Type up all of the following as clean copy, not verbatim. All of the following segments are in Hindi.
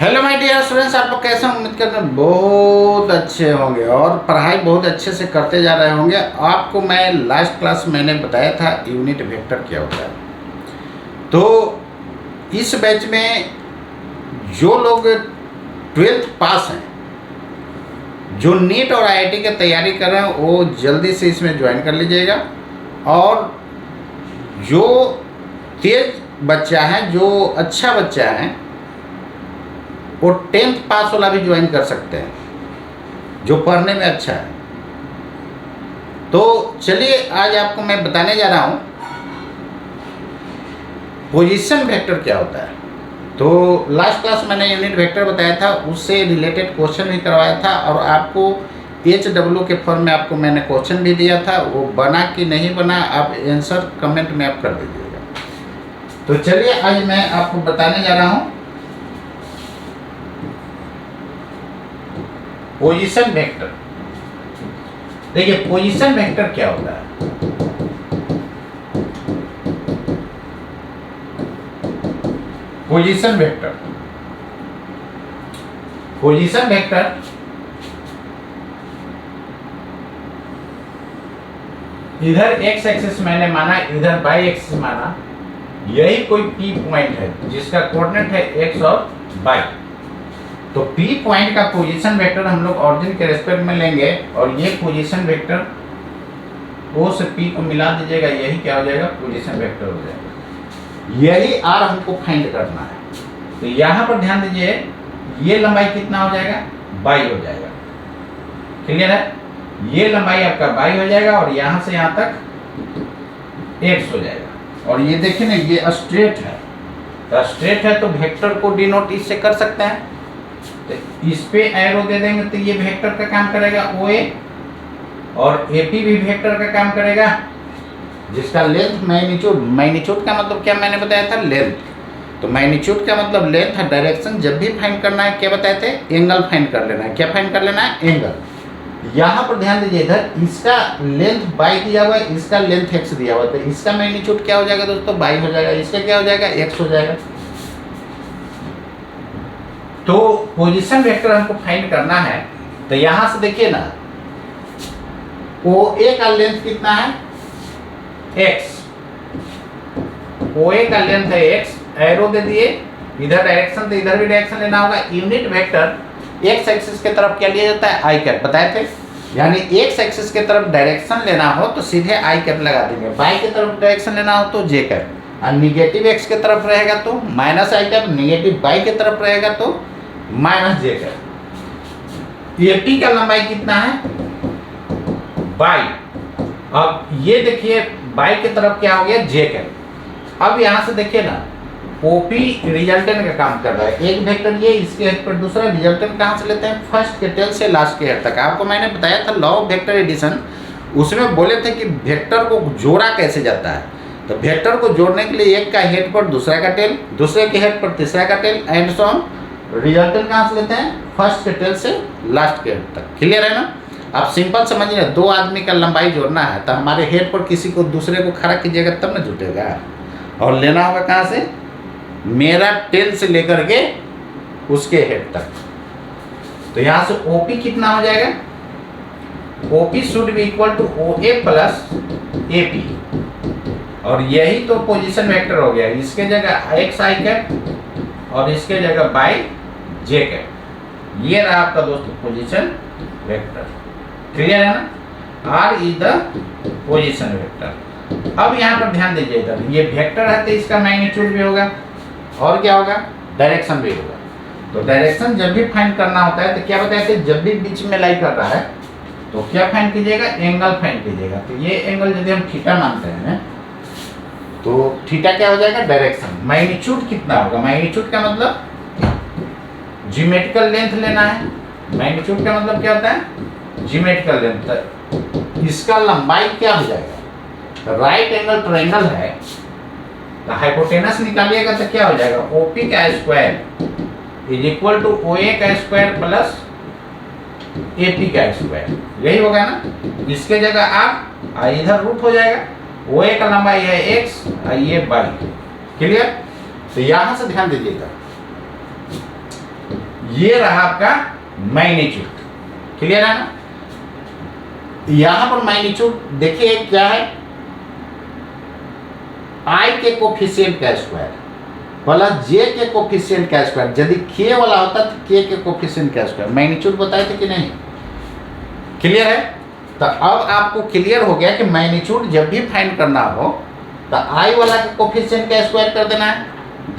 हेलो माय डियर स्टूडेंट्स, आप लोग कैसे हैं? उम्मीद करते हैं बहुत अच्छे होंगे और पढ़ाई बहुत अच्छे से करते जा रहे होंगे। आपको मैं लास्ट क्लास मैंने बताया था यूनिट वेक्टर क्या होता है। तो इस बैच में जो लोग 12th पास हैं, जो नीट और आईआईटी की तैयारी कर रहे हैं, वो जल्दी से इसमें ज्वाइन कर लीजिएगा। और जो तेज बच्चा है, जो अच्छा बच्चा है, वो 10th पास वाला भी ज्वाइन कर सकते हैं, जो पढ़ने में अच्छा है। तो चलिए आज आपको मैं बताने जा रहा हूँ पोजीशन वेक्टर क्या होता है। तो लास्ट क्लास मैंने यूनिट वेक्टर बताया था, उससे रिलेटेड क्वेश्चन भी करवाया था और आपको HW के फॉर्म में आपको मैंने क्वेश्चन भी दिया था। वो बना कि नहीं बना, आप आंसर कमेंट में आप कर दीजिएगा। तो चलिए आज मैं आपको बताने जा रहा हूँ पोजीशन वेक्टर। देखिए पोजीशन वेक्टर क्या होता है। पोजीशन वेक्टर इधर x एक्सिस मैंने माना, इधर y एक्सिस माना, यही कोई P पॉइंट है जिसका कोऑर्डिनेट है x और y। तो P पॉइंट का पोजीशन वेक्टर हम लोग ऑरिजिन के रेस्पेक्ट में लेंगे और ये पोजीशन वेक्टर O से P को मिला दीजिएगा, यही क्या हो जाएगा, पोजीशन वेक्टर हो जाएगा। यही R हमको फाइंड करना है। तो यहाँ पर ध्यान दीजिए, ये लंबाई कितना हो जाएगा, y हो जाएगा। क्लियर है? ये लंबाई आपका y हो जाएगा और यहाँ से यहाँ तक x हो जाएगा। और ये देखिए ना, ये स्ट्रेट है, तो स्ट्रेट है तो वेक्टर को डिनोट इससे कर सकते हैं। तो इस पे एरो दे देंगे तो ये वेक्टर का काम करेगा OA, और AP भी वेक्टर का काम करेगा, जिसका लेंथ मैग्नीट्यूड का मतलब क्या मैंने बताया था, लेंथ। तो मैग्नीट्यूड का मतलब लेंथ है। डायरेक्शन जब भी फाइंड करना है क्या बताए थे, एंगल फाइंड कर लेना है। क्या फाइंड कर लेना है, एंगल। यहाँ पर ध्यान दीजिए, इधर इसका लेंथ y दिया हुआ है, इसका लेंथ x दिया हुआ है, तो इसका मैग्नीट्यूड क्या हो जाएगा दोस्तों, y हो जाएगा, इसका क्या हो जाएगा, x हो जाएगा। तो पोजीशन वेक्टर हमको फाइंड करना है। तो यहां से देखिए ना, OA का लेंथ कितना है, x। OA का लेंथ है x, एरो दे दिए, इधर डायरेक्शन तो इधर भी डायरेक्शन लेना होगा। यूनिट वेक्टर x एक्सिस के तरफ क्या लिया जाता है, आई कैप, बताए थे। यानी x एक्सिस के तरफ डायरेक्शन लेना हो तो सीधे आई कैप लगा देंगे, y के तरफ डायरेक्शन लेना हो तो जे कैप, और निगेटिव x के तरफ रहेगा तो माइनस आई कैप, निगेटिव y के तरफ रहेगा तो माइनस जे कैप। AP का लंबाई कितना है, y। अब ये देखिए y के तरफ क्या हो गया, जे कैप। अब यहां से देखिए ना, OP रिजल्टेंट का काम कर रहा है। एक वेक्टर ये इसके हेड पर, दूसरा रिजल्टेंट कहां से लेते हैं, फर्स्ट के टेल से लास्ट के हेड तक। आपको मैंने बताया था लॉ ऑफ वेक्टर एडिशन, उसमें बोले थे कि वेक्टर को जोड़ा कैसे जाता है। तो वेक्टर को जोड़ने के लिए एक का हेड पर दूसरा का टेल, दूसरे के हेड पर तीसरा का tail, and so on. Resultant कहां से लेते हैं, फर्स्ट के टेल से लास्ट के हेड तक। क्लियर है ना? आप सिंपल समझिए, दो आदमी का लंबाई जोड़ना है तो हमारे हेड पर किसी को दूसरे को खड़ा कीजिएगा तब ना जुटेगा। और लेना होगा कहाँ से, मेरा टेल से लेकर के उसके हेड तक। तो यहां से OP कितना हो जाएगा, OP should be equal to OA plus AP। और यही तो पोजीशन वेक्टर हो गया। इसके जगह x आई कैप और इसके जगह y j कैप। ये रहा आपका दोस्तों पोजीशन वेक्टर। क्लियर है ना? R is the position vector. अब यहाँ पर ध्यान दीजिए, इधर ये वेक्टर है तो इसका मैग्नीट्यूड भी होगा और क्या होगा, डायरेक्शन भी होगा। तो डायरेक्शन जब भी फाइंड करना होता है तो क्या बताते हैं, जब भी बीच में लाई कर रहा है तो क्या फाइंड कीजिएगा, एंगल फाइंड कीजिएगा। तो ये एंगल यदि हम थीटा मानते हैं तो थीटा क्या हो जाएगा, डायरेक्शन। मैग्नीट्यूड कितना होगा, मैग्नीट्यूड का मतलब ज्योमेट्रिकल लेंथ लेना है। मैग्नीट्यूड का मतलब क्या होता है, ज्योमेट्रिकल लेंथ। इसका लंबाई क्या हो जाएगा, राइट एंगल ट्रायंगल है तो हाइपोटेनस निकालिएगा तो क्या हो जाएगा, OP का square is equal to OA का स्क्वायर प्लस AP का स्क्वायर। यही होगा ना? इसके जगह आप इधर रूट हो जाएगा, OA का लंबाई है x और ये y। क्लियर? तो यहां से ध्यान दीजिएगा, ये रहा आपका मैग्नीट्यूड। क्लियर है ना? यहां पर मैग्नीट्यूड देखिए क्या है, आई के कोफिशिएंट का स्क्वायर प्लस जे के कोफिशिएंट का स्क्वायर। यदि के वाला होता तो के कोफिशिएंट का स्क्वायर। मैग्नीट्यूड बताए थे कि नहीं? क्लियर है? तो अब आपको क्लियर हो गया कि मैग्नीट्यूड जब भी फाइंड करना हो तो आई वाला के कोफिशिएंट का स्क्वायर कर देना है,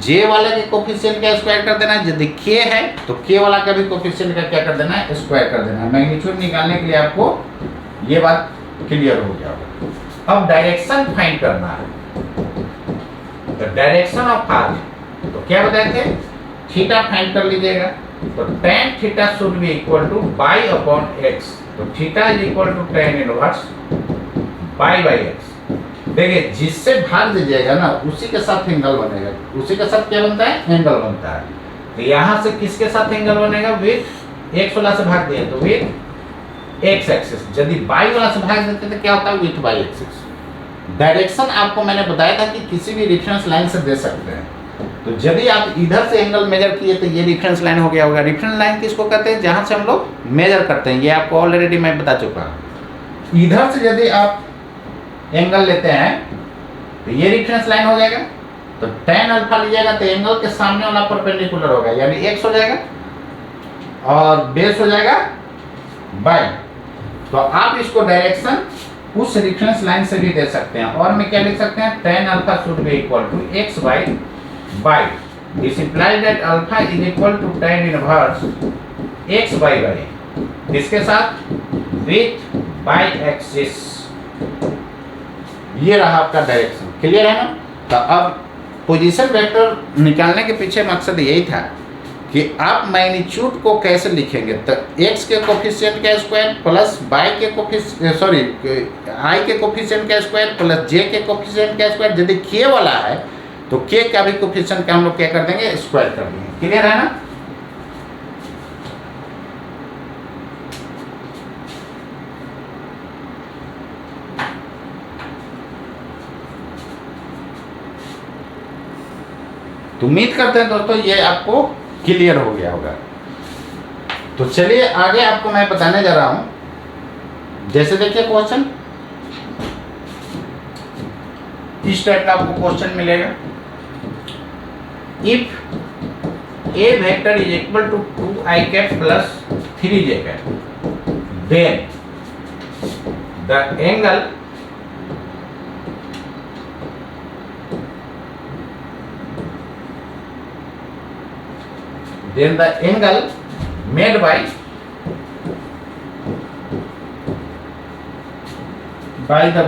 जे वाला के कोफिशिएंट का स्क्वायर कर देना है। यदि के है तो के वाला का भी कोफिशिएंट का क्या कर देना है, स्क्वायर कर देना है। मैग्नीट्यूड निकालने के लिए आपको ये बात क्लियर हो गया होगा। अब डायरेक्शन फाइंड करना है, तो डायरेक्शन ऑफ आर तो क्या बताए थे, थीटा फाइंड कर लीजिएगा। तो tan theta should be equal to Y upon X. तो theta is equal to tan inverse Y X. देखिए जिससे भाग दीजिएगा ना उसी के साथ एंगल बनेगा। उसी के साथ क्या बनता है, एंगल बनता है। तो यहाँ से किसके साथ एंगल बनेगा, विथ एक्स वाला से भाग दिए तो विथ एक्स एक्सिस। यदि बाई वाला से भाग देते तो क्या होता है, विथ बाई एक्सिस। डायरेक्शन आपको मैंने बताया था कि किसी भी रेफरेंस लाइन से दे सकते हैं। तो यदि आप इधर से एंगल मेजर किए तो ये रेफरेंस लाइन हो गया होगा। रेफरेंस लाइन किसको कहते हैं, जहां से हम लोग मेजर करते हैं। ये आपको ऑलरेडी मैं बता चुका हूं। इधर से यदि आप एंगल लेते हैं तो ये रेफरेंस लाइन हो जाएगा। तो tan अल्फा लीजिएगा तो एंगल के सामने वाला परपेंडिकुलर होगा, यानी x हो जाएगा और बेस हो जाएगा y। तो आप इसको डायरेक्शन उस रेफरेंस लाइन से भी दे सकते हैं। और मैं क्या लिख सकते हैं, tan alpha should be equal to x by y। This implies that alpha is equal to tan inverse x by y। इसके साथ विथ y एक्सिस। ये रहा आपका डायरेक्शन। क्लियर है ना? तो अब पोजीशन वेक्टर निकालने के पीछे मकसद यही था कि आप मैग्नीट्यूड को कैसे लिखेंगे। तो x के कोफिशिएंट का स्क्वायर प्लस y के कोफिशिएंट i के कोफिशिएंट का स्क्वायर प्लस j के कोफिशिएंट का स्क्वायर। यदि k वाला है तो k का भी कोफिशिएंट का हम लोग क्या कर देंगे, स्क्वायर कर देंगे। क्लियर है ना? तो उम्मीद करते हैं दोस्तों ये आपको क्लियर हो गया होगा। तो चलिए आगे आपको मैं बताने जा रहा हूं। जैसे देखिए क्वेश्चन इस टाइप का आपको क्वेश्चन मिलेगा। If a vector is equal to 2i cap plus 3j cap, then the angle made by the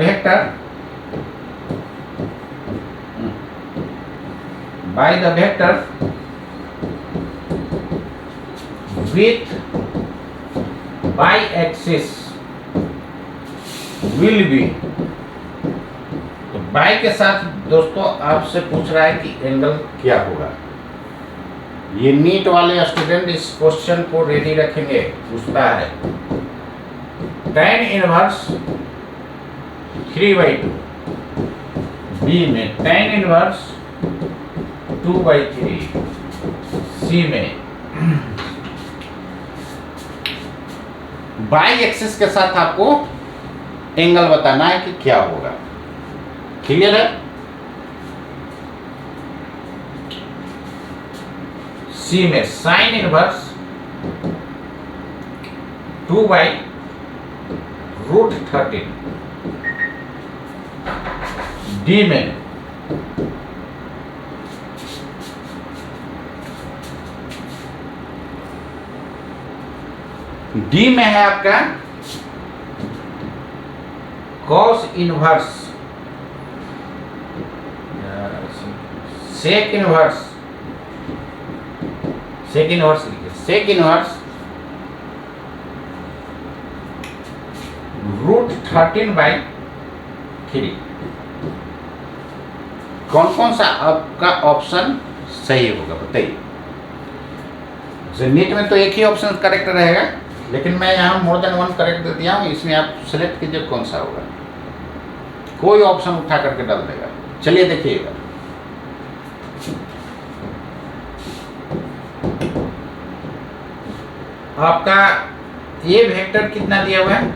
vector with y axis will be। तो y के साथ दोस्तों आपसे पूछ रहा है कि एंगल क्या होगा। ये नीट वाले स्टूडेंट इस क्वेश्चन को रेडी रखेंगे। पूछता है tan इनवर्स 3/2, बी में tan इनवर्स 2/3, सी में बाई एक्सिस के साथ आपको एंगल बताना है कि क्या होगा। क्लियर है? सी में साइन इनवर्स 2/√13, डी में है आपका cos इनवर्स सेक इनवर्स लिखिए, सेक इनवर्स √13/3। कौन कौन सा आपका ऑप्शन सही होगा बताइए। नीट में तो एक ही ऑप्शन करेक्ट रहेगा, लेकिन मैं यहाँ more than one correct they दिया हूँ। इसमें आप सेलेक्ट कीजिए कौन सा होगा। कोई ऑप्शन उठा करके डाल देगा। चलिए देखिएगा। आपका ये वेक्टर कितना दिया हुआ है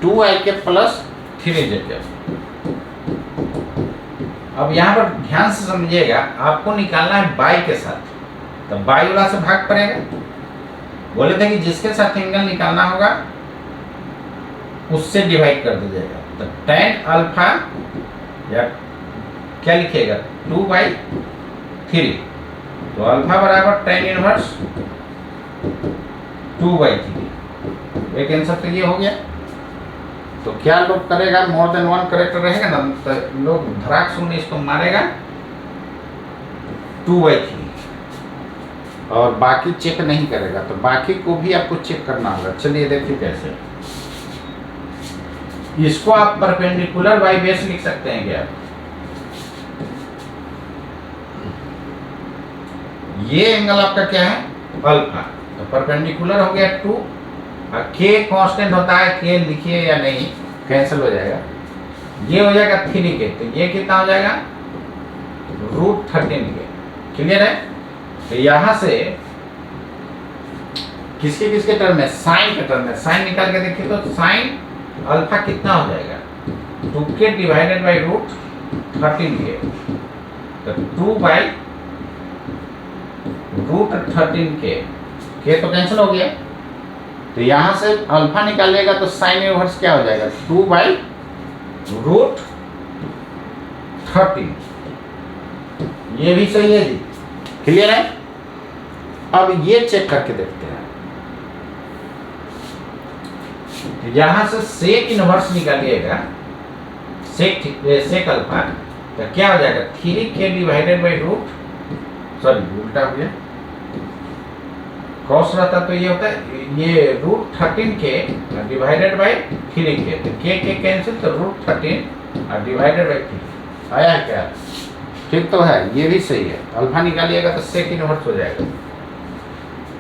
2i प्लस 3j। अब यहाँ पर ध्यान से समझिएगा, आपको निकालना है बाई के साथ, तो बाई वाला से भाग पड़ेगा। बोले थे कि जिसके साथ एंगल निकालना होगा उससे डिवाइड कर दीजिएगा। तो tan अल्फा या क्या लिखिएगा 2/3, तो अल्फा बराबर tan इनवर्स 2/3। एक आंसर तो ये हो गया। तो क्या लोग करेगा, मोर देन वन करेक्टर रहेगा ना, तो लोग धड़ाक सुनने इसको मारेगा 2/3 और बाकी चेक नहीं करेगा। तो बाकी को भी आपको चेक करना होगा। चलिए देखिए कैसे। इसको आप परपेंडिकुलर बाई बेस लिख सकते हैं क्या? ये एंगल आपका क्या है अल्फा, तो परपेंडिकुलर हो गया 2, के कांस्टेंट होता है, के लिखिए या नहीं, कैंसिल हो जाएगा। ये हो जाएगा 3k, तो ये कितना हो जाएगा √13k। क्लियर है? तो यहां से किसके किसके टर्म में, साइन के टर्म में, साइन निकाल के देखिए तो साइन अल्फा कितना हो जाएगा 2k डिवाइडेड बाई √13k, तो 2/√13k, के तो कैंसिल हो गया। तो यहां से अल्फा निकालिएगा तो साइन इनवर्स क्या हो जाएगा 2/√13। ये भी सही है जी, क्लियर है? अब ये चेक करके देखते हैं। यहां से सेक इनवर्स निकालिएगा, सेक अल्फा, तो क्या हो जाएगा 3k डिवाइडेड बाई उल्टा हो गया, कॉस रहता तो ये होता है, ये √13k डिवाइडेड बाई 3k, तो के कैंसिल, तो √13 डिवाइडेड बाई 3 आया क्या? ठीक तो है, ये भी सही है। अल्फा निकालिएगा तो सेक इनवर्स हो जाएगा।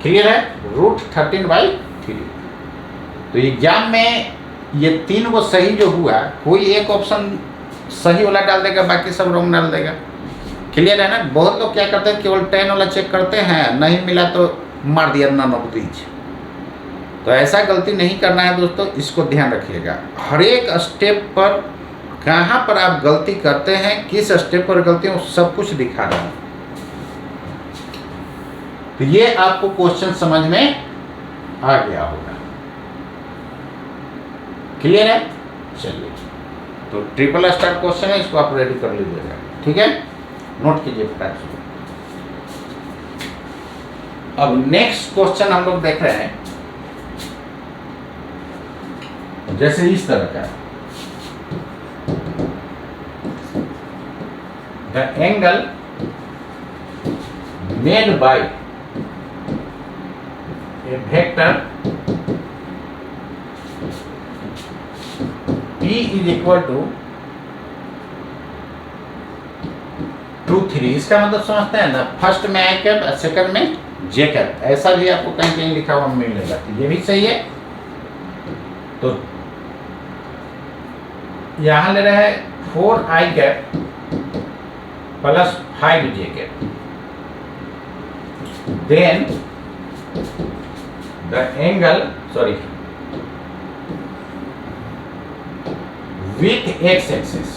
क्लियर है? √13/3। तो एग्जाम में ये 3 को सही जो हुआ, कोई एक ऑप्शन सही वाला डाल देगा, बाकी सब रॉन्ग डाल देगा। क्लियर है ना? बहुत लोग क्या करते हैं, केवल 10 वाला चेक करते हैं, नहीं मिला तो मार दिया नन ऑफ दीज। तो ऐसा गलती नहीं करना है दोस्तों, इसको ध्यान रखिएगा। हर एक स्टेप पर कहाँ पर आप गलती करते हैं, किस स्टेप पर गलती हो, सब कुछ दिखा रहा हूं। तो ये आपको क्वेश्चन समझ में आ गया होगा। क्लियर है? चलिए, तो ट्रिपल स्टार क्वेश्चन है, इसको आप रेडी कर लीजिएगा। ठीक है, नोट कीजिए फटाक से। अब नेक्स्ट क्वेश्चन हम लोग देख रहे हैं, जैसे इस तरह का, the angle made by a vector P is equal to 2/3। इसका मतलब समझते हैं ना, फर्स्ट में आई कैप, सेकंड में जे कैप, ऐसा भी आपको कहीं कहीं लिखा हुआ मिलेगा। तो ये भी सही है। तो यहां ले रहे हैं 4i cap plus 5j cap, then the angle with x axis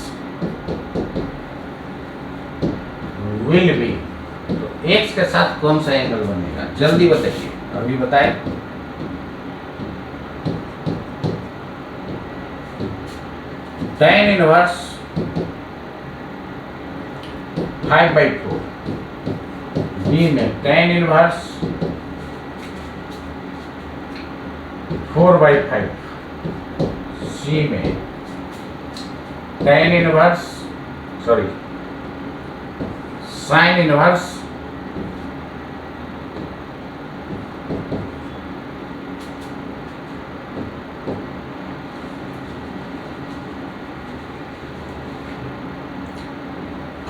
will be, तो x के साथ कौन सा एंगल बनेगा, जल्दी बताइए, अभी बताए। tan इनवर्स 5/4, B में tan इनवर्स 4/5, C में tan इनवर्स sin इनवर्स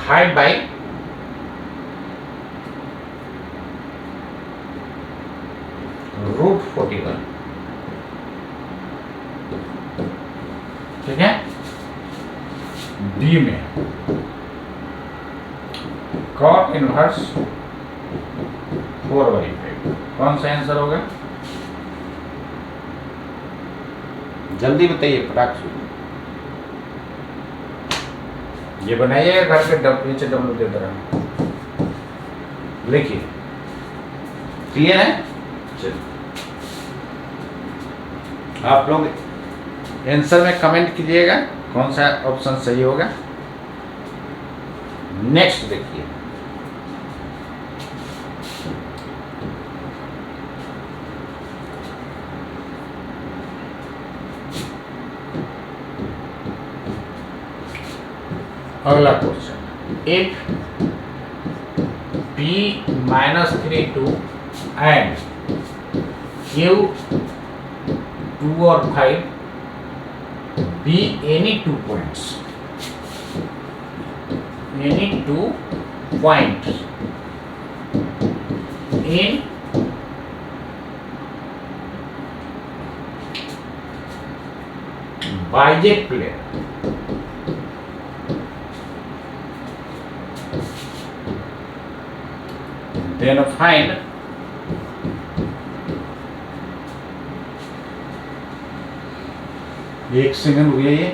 5/41। ठीक है। डी में cot इनवर्स 4/5। कौन सा आंसर होगा? जल्दी बताइए, फटाक से। ये बनाइएगा घर पे, नीचे डब्ल्यू दे दे रहा हूं, लिखिए। क्लियर है? चलिए, आप लोग आंसर में कमेंट कीजिएगा कौन सा ऑप्शन सही होगा। नेक्स्ट देखिए, अगला question. If p -3 2 and q 2 or 5 be any 2 points in biject plane, then find एक सेकंड हो गया ये,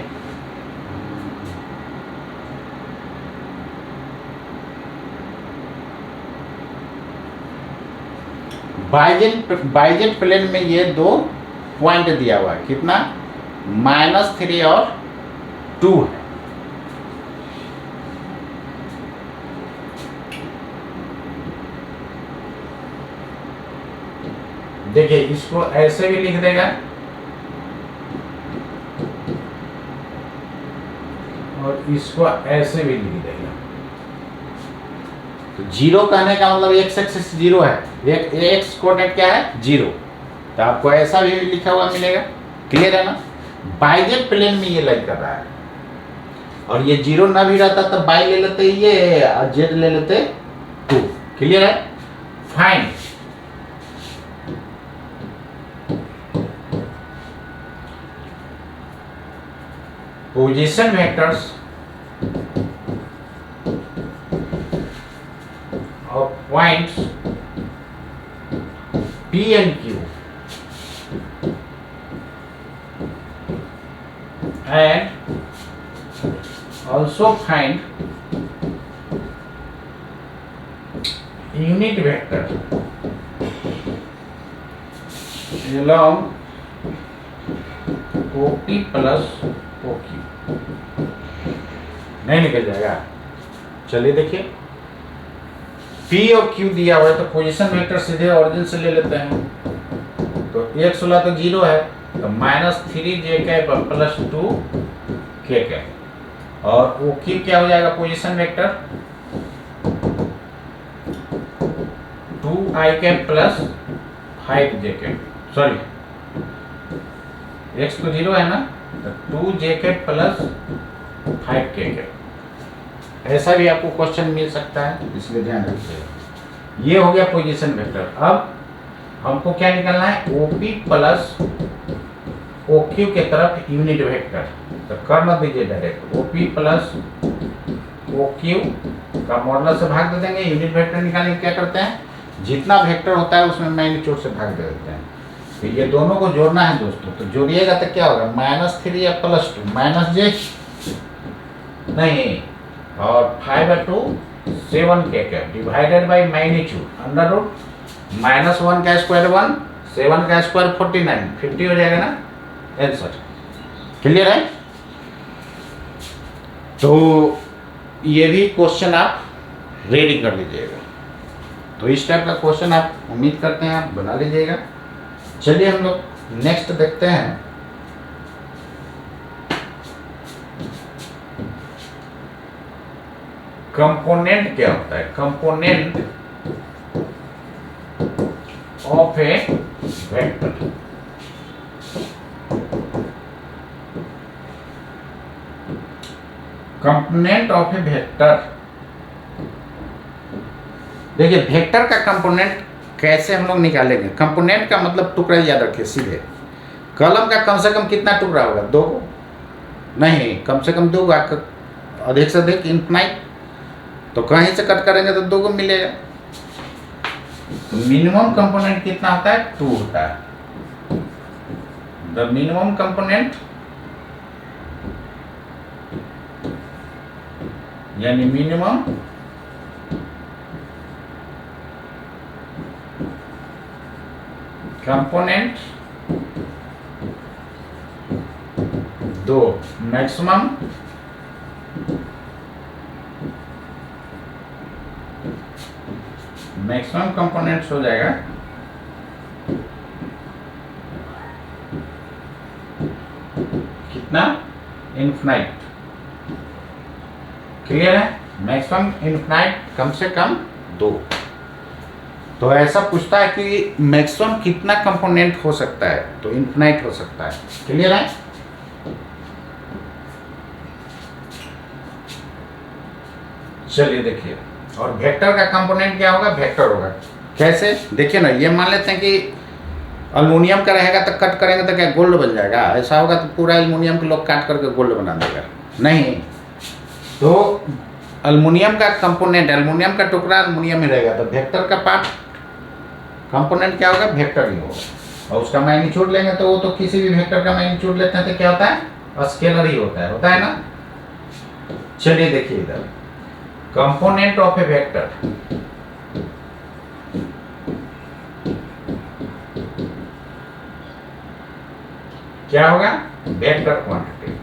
बाइजेंट प्लेन में ये 2 पॉइंट दिया हुआ है। कितना? -3 और 2 है। देखिए, इसको ऐसे भी लिख देगा और इसको ऐसे भी लिख देगा। तो 0 कहने का मतलब x एक्सिस 0 है, x कोऑर्डिनेट क्या है? 0। तो आपको ऐसा भी लिखा हुआ मिलेगा। क्लियर है ना? बाइजेक्ट प्लेन में ये लाइक कर रहा है, और ये 0 ना भी रहता तो बाई ले लेते ये और जेड ले लेते 2। क्लियर है? Find position vectors of points P and Q and also find unit vector along OP plus OQ। नहीं निकल जाएगा। चलिए देखिए, P और Q दिया हुआ है तो पोजीशन वेक्टर सीधे ऑरिजिन से ले लेते हैं। तो x वाला तो 0 है, तो -3j प्लस 2k, और OQ क्या हो जाएगा? Position vector 2i plus 5j। Sorry, x तो 0 है ना, तो 2j प्लस 5k। ऐसा भी आपको क्वेश्चन मिल सकता है, इसलिए ध्यान रखिएगा। ये हो गया पोजीशन वेक्टर। अब हमको क्या निकालना है? OP प्लस OQ के तरफ यूनिट वेक्टर। तो कर मत दीजिए, डायरेक्ट OP प्लस OQ का मॉडुलस से भाग दे देंगे। यूनिट वेक्टर निकालने के क्या करते हैं? जितना वेक्टर होता है उसमें मैग्नीट्यूड से भाग दे देते हैं। तो ये दोनों को जोड़ना है दोस्तों, तो जोड़िएगा तो क्या होगा? -3 या +2 -j नहीं, और 5/2 7k divided by magnitude under root -1 का स्क्वायर 1, 7 का स्क्वायर 49, 50 हो जाएगा ना आंसर। क्लियर है? तो ये भी क्वेश्चन आप रेडी कर लीजिएगा। तो इस टाइप का क्वेश्चन आप उम्मीद करते हैं आप बना लीजिएगा। चलिए हम लोग नेक्स्ट देखते हैं। कंपोनेंट क्या होता है? Component of A vector. Component of A vector. देखिए, वेक्टर का कंपोनेंट कैसे हम लोग निकालेंगे? कंपोनेंट का मतलब टुकड़ा याद रखिए सीधे। कलम का कम से कम कितना टुकड़ा होगा? 2 नहीं, कम से कम 2, अधिक से अधिक इनफिनाइट। तो कहीं से कट करेंगे तो 2 को मिलेगा। तो मिनिमम कंपोनेंट कितना होता है? 2 होता है। द मिनिमम कंपोनेंट यानी मिनिमम कंपोनेंट 2, मैक्सिमम कंपोनेंट्स हो जाएगा कितना? इनफिनाइट। क्लियर है? मैक्सिमम इनफिनाइट कम से कम 2। तो ऐसा पूछता है कि मैक्सिमम कितना कंपोनेंट हो सकता है, तो इनफिनाइट हो सकता है। क्लियर है? चलिए देखिए, और वेक्टर का कंपोनेंट क्या होगा? वेक्टर होगा। कैसे? देखिए ना, ये मान लेते हैं कि अल्युमिनियम का रहेगा तो कट करेंगे तो क्या गोल्ड बन जाएगा? ऐसा होगा तो पूरा अल्युमिनियम के लोग काट करके गोल्ड बना देगा? नहीं। तो अल्युमिनियम का कंपोनेंट, अल्युमिनियम का टुकड़ा अल्युमिनियम ही रहेगा, तो वेक्टर का पार्ट कंपोनेंट क्या होगा? वेक्टर ही होगा। और उसका मैग्नीट्यूड लेंगे तो वो तो किसी भी वेक्टर का मैग्नीट्यूड लेते हैं तो क्या होता है? स्केलर ही होता है ना। चलिए देखिए इधर, कंपोनेंट ऑफ ए वेक्टर क्या होगा? Vector quantity.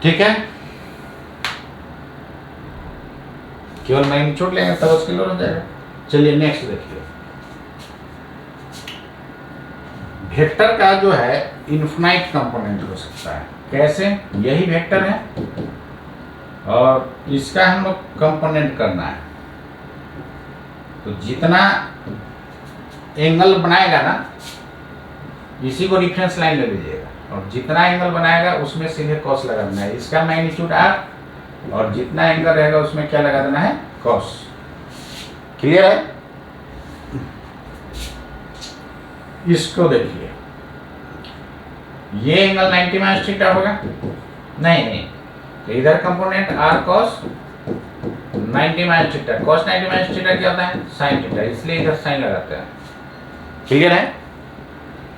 ठीक है, केवल मैग्नीट्यूड लेंगे तब स्केलर हो जाएगा। चलिए नेक्स्ट देखिए, वेक्टर का जो है इनफिनाइट कंपोनेंट हो सकता है। कैसे? यही वेक्टर है और इसका हम लोग कंपोनेंट करना है, तो जितना एंगल बनाएगा ना, इसी को रेफरेंस लाइन ले लीजिएगा, और जितना एंगल बनाएगा उसमें सीधे कॉस लगा देना है। इसका मैग्नीट्यूड r, और जितना एंगल रहेगा उसमें क्या लगा देना है? कॉस। क्लियर है? इसको देखिए, ये एंगल 90 माइनस थीटा होगा? नहीं, तो इधर component r cos 90 minus theta. cos 90 minus theta क्या होता है? sin थीटा, इसलिए इधर sin लगाते हैं। क्लियर है?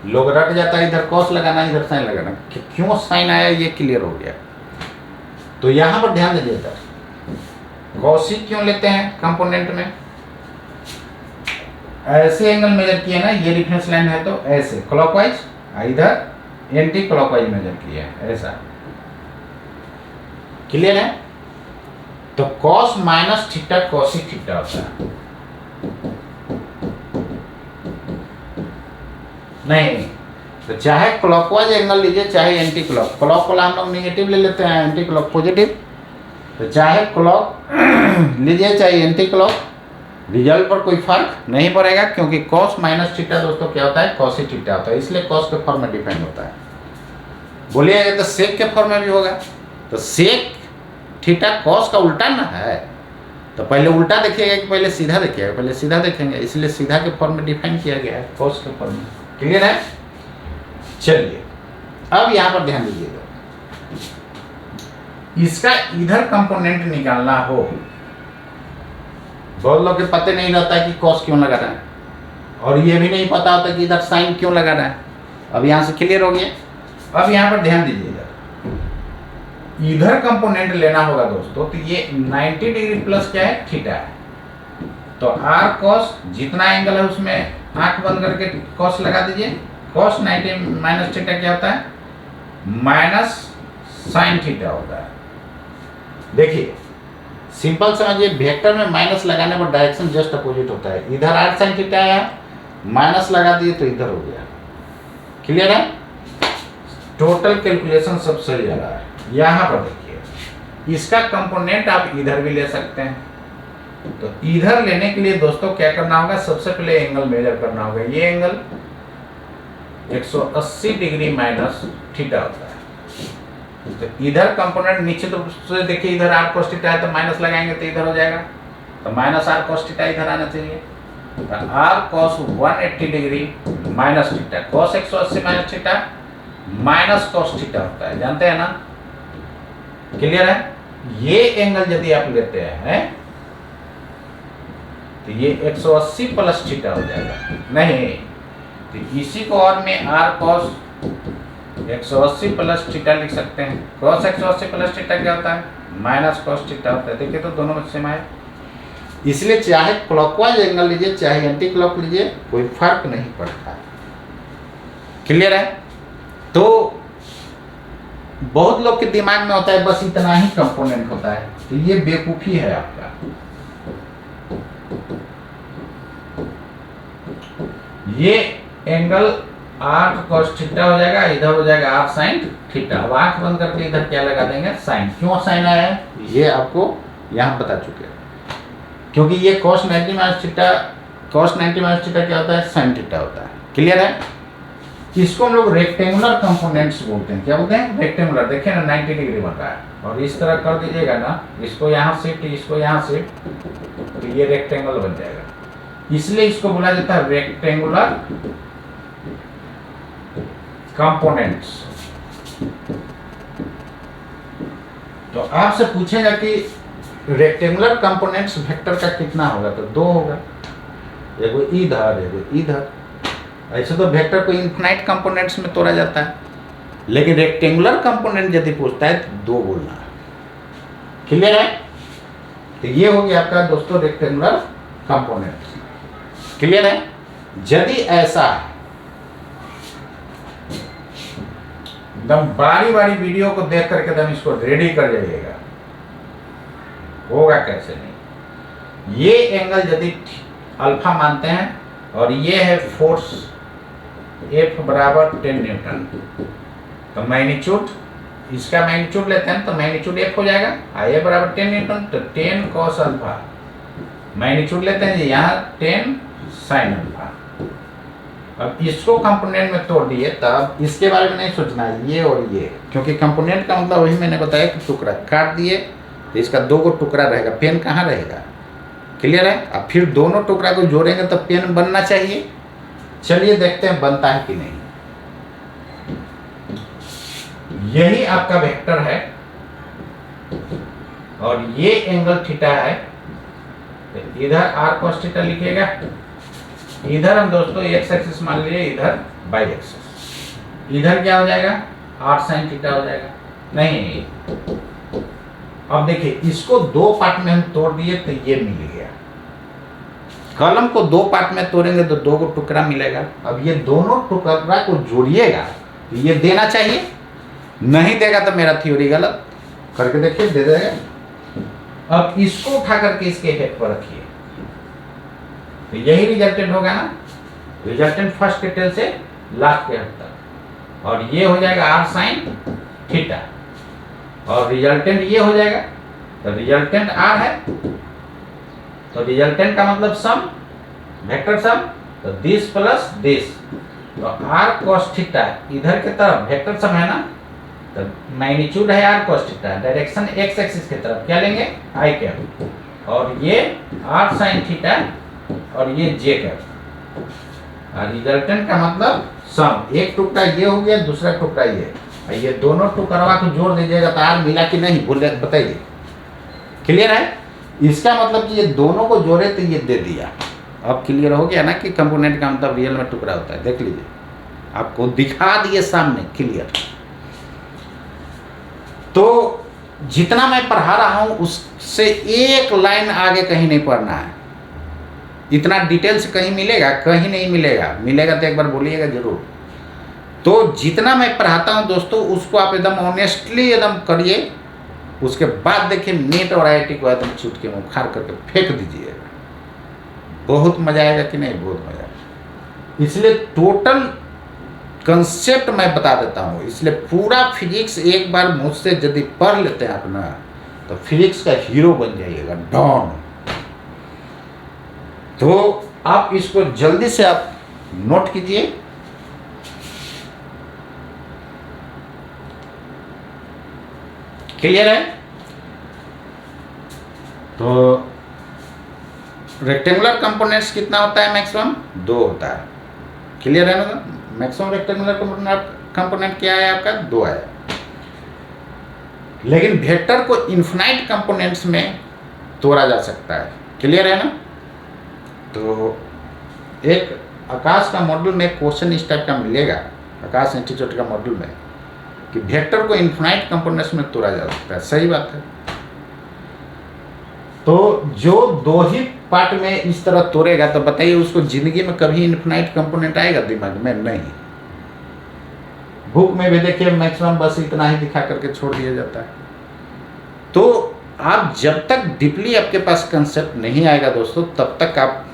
लोग रट जाता है, इधर cos लगाना इधर sin लगाना। क्यों sin आया ये क्लियर हो गया। तो यहां पर ध्यान दीजिए, इधर cosec क्यों लेते हैं कंपोनेंट में? ऐसे एंगल मेजर किए ना, ये रेफरेंस लाइन है तो ऐसे क्लॉकवाइज, इधर एंटी क्लॉकवाइज मेजर किए हैं, ऐसा। क्लियर है? तो cos minus theta cosec theta होता है। नहीं, तो चाहे क्लॉकवाइज एंगल लीजिए चाहे एंटी क्लॉक। क्लॉक वाला हम लोग नेगेटिव ले लेते हैं, एंटी क्लॉक पॉजिटिव। तो चाहे क्लॉक लीजिए चाहे एंटी क्लॉक, रिजल्ट पर कोई फर्क नहीं पड़ेगा, क्योंकि cos माइनस थीटा दोस्तों क्या होता है? cosec थीटा होता है, इसलिए cos के फॉर्म में डिफाइन होता है। बोलिए तो sec के फॉर्म में भी होगा, तो sec थीटा cos का उल्टा ना है। तो पहले उल्टा देखिएगा कि पहले सीधा देखिएगा? पहले सीधा देखेंगे, इसलिए सीधा के फॉर्म में डिफाइन किया गया है, cos के फॉर्म में। क्लियर है? चलिए अब यहां पर ध्यान दीजिएगा, इसका इधर कंपोनेंट निकालना हो, बहुत लोग के पता नहीं रहता है कि cos क्यों लगा रहा है, और ये भी नहीं पता होता कि इधर sin क्यों लगा रहा है। अब यहां से क्लियर हो गया। अब यहां पर ध्यान दीजिएगा, इधर कंपोनेंट लेना होगा दोस्तों, तो ये 90 डिग्री प्लस क्या है? थीटा है। तो r cos, जितना एंगल है उसमें आंख बंद करके cos लगा दीजिए। cos 90 माइनस थीटा क्या होता है? माइनस sin थीटा होता है। देखिए सिंपल समझिए, वेक्टर में माइनस लगाने पर डायरेक्शन जस्ट अपोजिट होता है। इधर r sin थीटा आया, माइनस लगा दिए तो इधर हो गया। क्लियर है? टोटल कैलकुलेशन सब सही आ रहा है। यहां पर देखिए, इसका कंपोनेंट आप इधर भी ले सकते हैं। तो इधर लेने के लिए दोस्तों क्या करना होगा? सबसे पहले एंगल मेजर करना होगा। ये एंगल 180 डिग्री माइनस थीटा होता है। तो इधर कंपोनेंट निश्चित रूप से देखिए, इधर r cos थीटा है तो माइनस लगाएंगे तो इधर हो जाएगा, तो माइनस r cos थीटा इधर आना चाहिए। तो r cos 180 degree minus theta, cos 180 minus theta minus cos theta होता है, जानते हैं ना? क्लियर है? ये एंगल यदि आप लेते हैं तो ये 180 प्लस थीटा हो जाएगा। नहीं तो इसी को और में r cos 180 प्लस थीटा लिख सकते हैं। cos 180 प्लस थीटा क्या होता है? माइनस cos थीटा होता है। देखिए तो दोनों में सेम है, इसलिए चाहे क्लॉकवाइज एंगल लीजिए चाहे एंटी क्लॉक लीजिए कोई फर्क नहीं पड़ता। क्लियर है? तो बहुत लोग के दिमाग में होता है बस इतना ही कंपोनेंट होता है, तो ये बेवकूफी है आपका। ये एंगल r cos थीटा हो जाएगा, इधर हो जाएगा r sin थीटा। अब आंख बंद करके इधर क्या लगा देंगे? साइन। क्यों साइन आया है ये आपको यहां बता चुके हैं, क्योंकि ये cos 90 minus theta, cos 90 minus theta क्या होता है? sin थीटा होता है। क्लियर है? इसको हम लोग रेक्टेंगुलर कंपोनेंट्स बोलते हैं। क्या बोलते हैं? रेक्टेंगुलर। देखिए ना 90 डिग्री बन रहा है, और इस तरह कर दीजिएगा ना, इसको यहाँ शिफ्ट, इसको यहाँ शिफ्ट, तो ये रेक्टेंगल बन जाएगा। इसलिए इसको बोला जाता है रेक्टेंगुलर कंपोनेंट्स। तो आपसे पूछेगा कि रेक्टेंगुलर कंपोनेंट्स वेक्टर का कितना होगा, तो 2 होगा, एगो इधर एगो इधर। ऐसे तो वेक्टर को इनफिनाइट कंपोनेंट्स में तोड़ा जाता है, लेकिन रेक्टेंगुलर कंपोनेंट यदि पूछता है तो 2 बोलना है। क्लियर है? तो ये हो गया आपका दोस्तों रेक्टेंगुलर कंपोनेंट। क्लियर है? यदि ऐसा है, एकदम बारी बारी वीडियो को देख करके एकदम इसको रेडी कर जाइएगा, होगा कैसे नहीं। ये एंगल यदि अल्फा मानते हैं और ये है फोर्स F बराबर 10 न्यूटन, तो मैग्नीट्यूड, इसका मैग्नीट्यूड लेते हैं तो मैग्नीट्यूड F हो जाएगा, A बराबर 10 न्यूटन, तो 10 cos अल्फा। मैग्नीट्यूड लेते हैं यहाँ 10 sin अल्फा। अब इसको कंपोनेंट में तोड़ दिए, तब इसके बारे में नहीं सोचना है ये और ये, क्योंकि कंपोनेंट का मतलब वही मैंने बताया कि टुकड़ा काट दिए तो इसका 2 को टुकड़ा रहेगा, पेन कहाँ रहेगा। क्लियर है? अब फिर दोनों टुकड़ा को जोड़ेंगे तो पेन बनना चाहिए। चलिए देखते हैं बनता है कि नहीं। यही आपका वेक्टर है और ये एंगल थीटा है, तो इधर r cos थीटा लिखिएगा, इधर हम दोस्तों x एक्सिस मान लीजिए, इधर y एक्सिस, इधर क्या हो जाएगा? r sin थीटा हो जाएगा। नहीं, अब देखिए इसको 2 पार्ट में हम तोड़ दिए तो ये मिल गया। कॉलम को 2 पार्ट में तोड़ेंगे तो 2 को टुकड़ा मिलेगा। अब ये दोनों टुकड़ा को जोड़िएगा तो ये देना चाहिए, नहीं देगा तो मेरा थ्योरी गलत। करके देखिए, दे देगा। अब इसको उठा करके इसके हेड पर रखिए, तो यही रिजल्टेंट होगा ना, रिजल्टेंट फर्स्ट के टेल से लास्ट के हेड तक, और ये हो जाएगा r sin थीटा, और रिजल्टेंट ये हो जाएगा, तो रिजल्टेंट r है, तो रिजल्टेंट का मतलब सम, वेक्टर सम, तो दिस प्लस दिस, तो r cos थीटा इधर के तरफ वेक्टर सम है ना, तो मैग्नीट्यूड है r cos theta, direction x axis की तरफ क्या लेंगे? i कैप, और ये r sin थीटा, और ये j कैप, और रिजल्टेंट का मतलब सम। एक टुकड़ा ये हो गया, दूसरा टुकड़ा ये दोनों टुकड़वा को जोड़ दीजिएगा तो r मिला कि नहीं, बोल बताइए। क्लियर है? इसका मतलब कि ये दोनों को जोड़े तो ये दे दिया। अब क्लियर हो गया ना कि कंपोनेंट का मतलब रियल में टुकड़ा होता है। देख लीजिए, आपको दिखा दिए सामने क्लियर। तो जितना मैं पढ़ा रहा हूं उससे एक लाइन आगे कहीं नहीं पढ़ना है। इतना डिटेल से कहीं मिलेगा? कहीं नहीं मिलेगा। मिलेगा तो एक बार बोलिएगा जरूर। तो जितना मैं पढ़ाता हूं दोस्तों उसको आप एकदम ऑनेस्टली एकदम करिए, उसके बाद देखिए नेट और IIT को एकदम चुटकी में उखाड़ करके फेंक दीजिए। बहुत मजा आएगा कि नहीं? बहुत मजा आएगा। इसलिए टोटल कंसेप्ट मैं बता देता हूँ, इसलिए पूरा फिजिक्स एक बार मुझसे यदि पढ़ लेते हैं आप ना, तो फिजिक्स का हीरो बन जाइएगा, डॉन। तो आप इसको जल्दी से आप नोट कीजिए। क्लियर है? तो रेक्टेंगुलर कंपोनेंट्स कितना होता है? मैक्सिमम 2 होता है। क्लियर है ना? मैक्सिमम रेक्टेंगुलर कंपोनेंट क्या है आपका? 2 है। लेकिन वेक्टर को इन्फिनाइट कंपोनेंट्स में तोड़ा जा सकता है। क्लियर है ना? तो एक आकाश का मॉड्यूल में क्वेश्चन इस टाइप का मिलेगा, आकाश इंस्टीट्यूट का मॉड्यूल में, कि वेक्टर को इन्फिनाइट कंपोनेंट्स में तोड़ा जा सकता है। सही बात है। तो जो दो ही पार्ट में इस तरह तोड़ेगा तो बताइए उसको जिंदगी में कभी इन्फिनाइट कंपोनेंट आएगा दिमाग में? नहीं। बुक में भी देखिए मैक्सिमम बस इतना ही दिखा करके छोड़ दिया जाता है। तो आप जब तक डीपली आपके पास कंसेप्ट नहीं आएगा दोस्तों, तब तक आप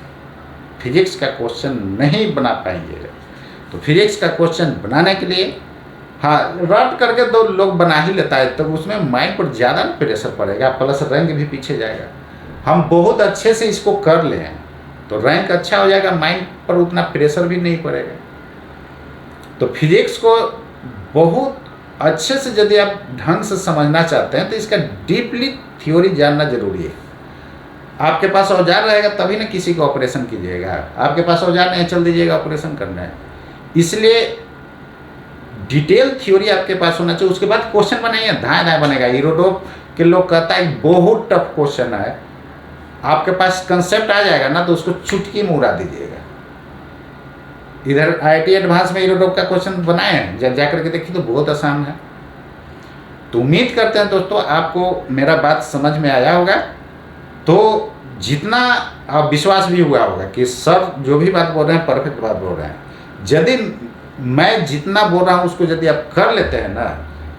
फिजिक्स का क्वेश्चन नहीं बना पाएंगे। तो फिजिक्स का क्वेश्चन बनाने के लिए हाँ, रट करके दो लोग बना ही लेता है, तो उसमें माइंड पर ज़्यादा प्रेशर पड़ेगा, प्लस रैंक भी पीछे जाएगा। हम बहुत अच्छे से इसको कर लें तो रैंक अच्छा हो जाएगा, माइंड पर उतना प्रेशर भी नहीं पड़ेगा। तो फिजिक्स को बहुत अच्छे से यदि आप ढंग से समझना चाहते हैं तो इसका डीपली थ्योरी जानना जरूरी है। आपके पास औजार रहेगा तभी ना किसी का ऑपरेशन कीजिएगा, आपके पास औजार नहीं चल दीजिएगा ऑपरेशन करना है। इसलिए डिटेल थ्योरी आपके पास होना चाहिए। उसके बाद क्वेश्चन बनाइए, धाए धाए बनेगा। यूरोडोप के लोग कहता है बहुत टफ क्वेश्चन है, आपके पास कंसेप्ट आ जाएगा ना तो उसको चुटकी में उड़ा दीजिएगा। इधर आईआईटी एडवांस में यूरोडोप का क्वेश्चन बनाए हैं, जब जाकर के देखिए तो बहुत आसान है। तो उम्मीद करते हैं दोस्तों आपको मेरा बात समझ में आया होगा। तो जितना आप विश्वास भी हुआ होगा कि सर जो भी बात बोल रहे हैं परफेक्ट बात बोल रहे हैं। यदि मैं जितना बोल रहा हूँ उसको यदि आप कर लेते हैं ना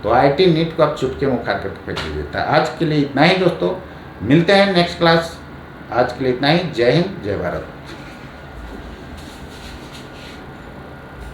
तो आईआईटी नीट को आप चुटके में उखाड़ करके फेंक दीजिए। आज के लिए इतना ही दोस्तों, मिलते हैं नेक्स्ट क्लास। आज के लिए इतना ही। जय हिंद, जय भारत।